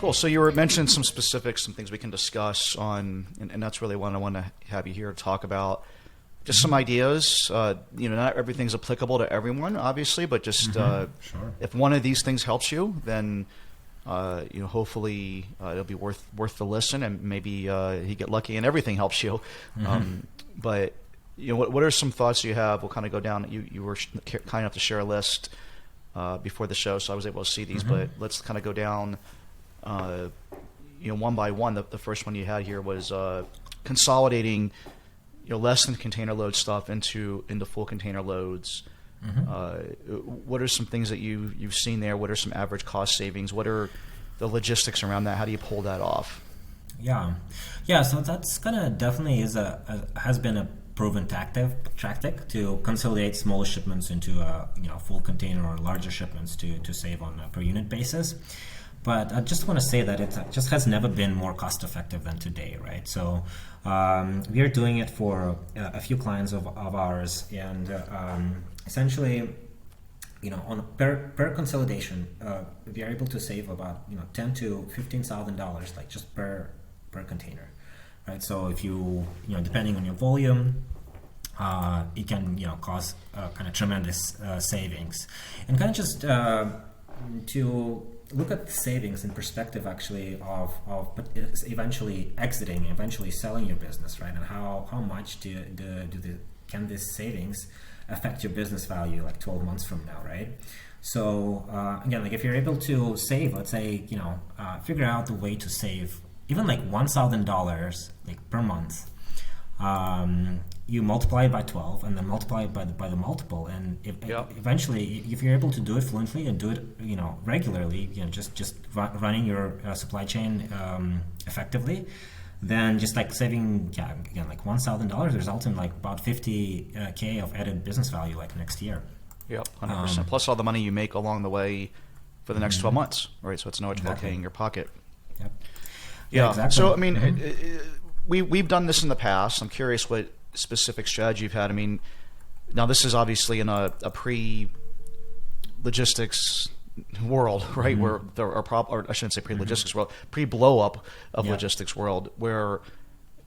Cool. So you were mentioning some specifics, some things we can discuss on, and that's really what I want to have you here to talk about. Just some ideas. Not everything's applicable to everyone, obviously, but just Sure. if one of these things helps you, then hopefully it'll be worth the listen, and maybe you get lucky and everything helps you. But what are some thoughts you have? We'll kind of go down. You were kind enough to share a list before the show, so I was able to see these. But let's kind of go down, one by one. The first one you had here was consolidating, less than container load stuff into full container loads. What are some things that you've seen there? What are some average cost savings? What are the logistics around that? How do you pull that off? Yeah. So that's definitely has been a proven tactic to consolidate smaller shipments into a full container or larger shipments to save on a per unit basis. But I just want to say that it just has never been more cost effective than today, right? So we are doing it for a few clients of ours, and essentially, on per consolidation, we are able to save about $10,000 to $15,000, like just per container, right? So if you depending on your volume, it can cause kind of tremendous savings, and kind of just to look at the savings in perspective actually of eventually selling your business, right? And how much can this savings affect your business value like 12 months from now, right? So again, like if you're able to save, let's say, figure out the way to save even like $1,000 like per month, you multiply it by 12 and then multiply it by the multiple, and eventually, if you're able to do it fluently and do it regularly, just running your supply chain effectively, then just like saving like $1,000 results in like about $50K of added business value like next year. Yep, 100%. Plus all the money you make along the way for the next 12 months, right? So it's no $12K in your pocket. Yep. Yeah. Exactly. So I mean, we've done this in the past. I'm curious what specific strategy you've had. I mean, now this is obviously in a pre-logistics world, right? Where there are or I shouldn't say pre-logistics world, pre-blow up of logistics world, where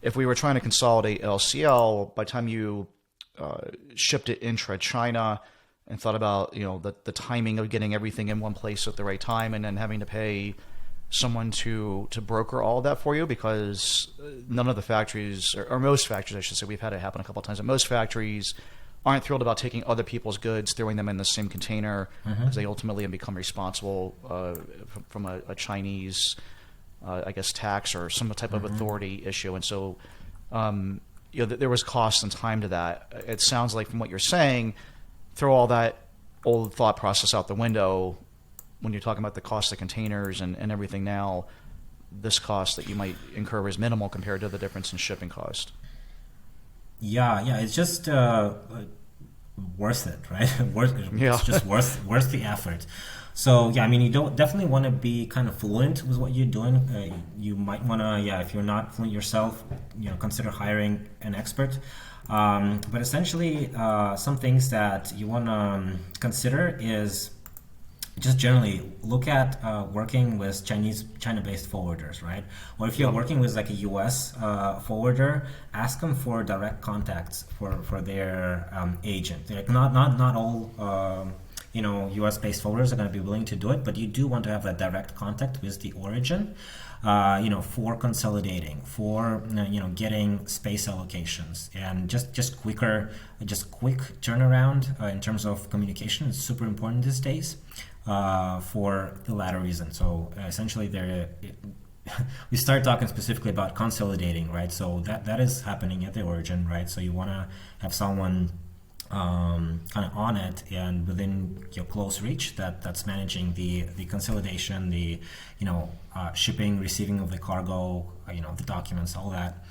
if we were trying to consolidate LCL, by the time you shipped it intra-China and thought about the timing of getting everything in one place at the right time, and then having to pay someone to broker all of that for you, because none of the factories, or most factories I should say, we've had it happen a couple of times, but most factories aren't thrilled about taking other people's goods, throwing them in the same container, because they ultimately become responsible from a Chinese, I guess, tax or some type of authority issue. And so there was cost and time to that. It sounds like from what you're saying, throw all that old thought process out the window. When you're talking about the cost of containers and everything now, this cost that you might incur is minimal compared to the difference in shipping cost. Yeah, it's just worth it, right? It's just worth the effort. So yeah, I mean, you definitely want to be kind of fluent with what you're doing. You might want to, if you're not fluent yourself, consider hiring an expert. But essentially, some things that you want to consider is just generally look at working with China-based forwarders, right? Or if you're working with like a U.S. Forwarder, ask them for direct contacts for their agent. Like not all U.S.-based forwarders are going to be willing to do it, but you do want to have that direct contact with the origin, for consolidating, for getting space allocations, and just quick turnaround in terms of communication is super important these days. For the latter reason. So essentially, we start talking specifically about consolidating, right? So that is happening at the origin, right? So you want to have someone kind of on it and within your close reach that's managing the consolidation, the shipping, receiving of the cargo, the documents, all that.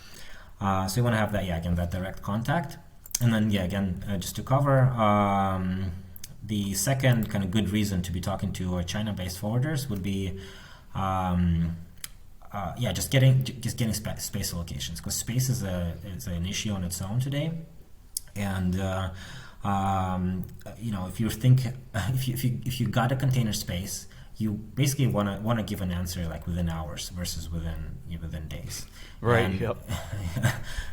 So you want to have that, again, that direct contact. And then, just to cover. The second kind of good reason to be talking to China-based forwarders would be, just getting space allocations, because space is an issue on its own today, and if you got a container space, you basically want to give an answer like within hours versus within days. Right. And, yep.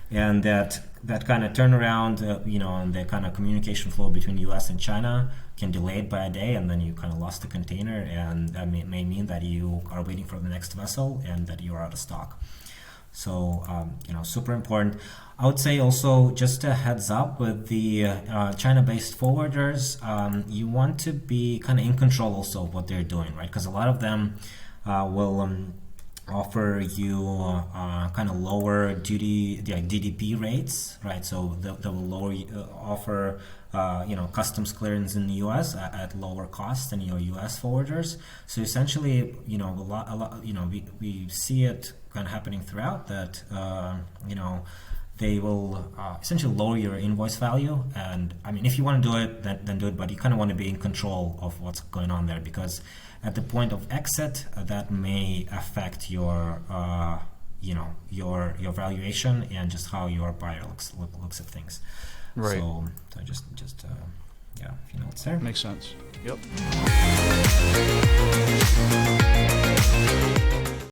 and that kind of turnaround, and the kind of communication flow between U.S. and China can delay it by a day, and then you kind of lost the container, and that may mean that you are waiting for the next vessel and that you're out of stock. So, super important. I would say also just a heads up with the China-based forwarders, you want to be kind of in control also of what they're doing, right? Because a lot of them will offer you kind of lower duty, like DDP rates, right? So they will offer customs clearance in the U.S. at lower cost than your U.S. forwarders. So essentially, a lot, we see it kind of happening throughout that, they will essentially lower your invoice value. And I mean, if you want to do it, then do it, but you kind of want to be in control of what's going on there, because at the point of exit, that may affect your, your valuation and just how your buyer looks at things. Right. So just a few notes there. Makes sense. Yep.